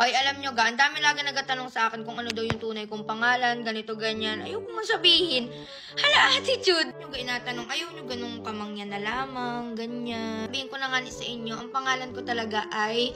Ay, alam nyo ga, ang dami lagi nagatanong sa akin kung ano daw yung tunay kong pangalan, ganito, ganyan. Ayaw ko sabihin. Hala, attitude. Yung inatanong, ayaw nyo ganung kamangyan na lamang, ganyan. Sabihin ko na nga sa inyo, ang pangalan ko talaga ay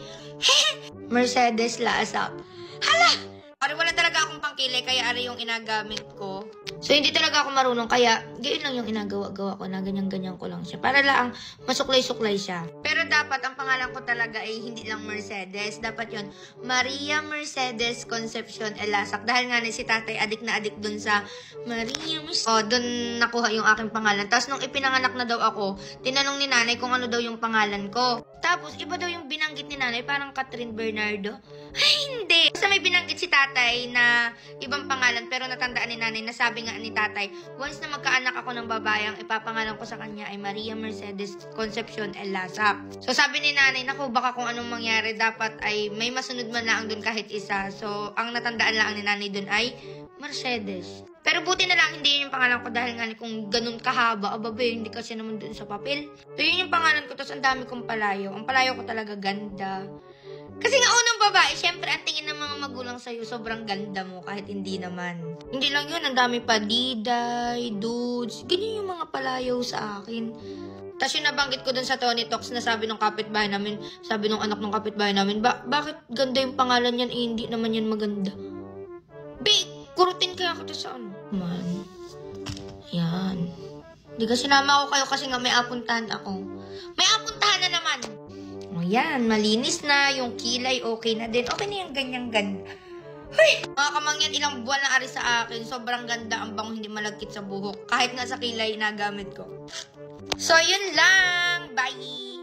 Mercedes Lasap. Hala! Ari, wala talaga akong pangkilay, kaya ari yung inagamit ko. So, hindi talaga ako marunong, kaya gayon lang yung inagawa-gawa ko na ganyan-ganyan ko lang siya. Para lang masuklay-suklay siya. Pero dapat, ang pangalan ko talaga ay hindi lang Mercedes. Dapat yon Maria Mercedes Concepcion Elasac. Dahil nga si tatay, adik na adik dun sa Maria Mercedes. O, dun nakuha yung aking pangalan. Tapos, nung ipinanganak na daw ako, tinanong ni nanay kung ano daw yung pangalan ko. Tapos, iba daw yung binanggit ni nanay, parang Catherine Bernardo. Ay, hindi. Basta may binanggit si tatay na ibang pangalan, pero natandaan ni nanay na sabi nga ni tatay, once na magkaanak ako ng babae, ang ipapangalan ko sa kanya ay Maria Mercedes Concepcion Elasac. So, sabi ni nanay, naku, baka kung anong mangyari, dapat ay may masunod man lang dun kahit isa. So, ang natandaan lang ni nanay dun ay Mercedes. Pero buti na lang, hindi yun yung pangalan ko dahil nga kung ganun kahaba, ababe, hindi kasi naman dun sa papel. So, yun yung pangalan ko, tapos ang dami kong palayo. Ang palayo ko talaga ganda. Kasi nga unang babae, syempre, ang tingin ng mga magulang sa'yo, sobrang ganda mo, kahit hindi naman. Hindi lang yun, ang dami pa, diday, dudes, ganyan yung mga palayaw sa akin. Tapos yung nabanggit ko dun sa Tony Talks na sabi ng kapitbahay namin, sabi ng anak ng kapitbahay namin, bakit ganda yung pangalan yan, hindi naman yan maganda. Kurutin kaya kita sa ano? Man. Yan. Di ka sinama ko kayo kasi nga may apuntahan ako. May apuntahan na naman. O yan, malinis na. Yung kilay okay na din. Okay na yung ganyang ganda. Ay! Mga kamangyan, ilang buwan na ari sa akin. Sobrang ganda ang bango, hindi malagkit sa buhok. Kahit nga sa kilay nagamit ko. So, yun lang. Bye!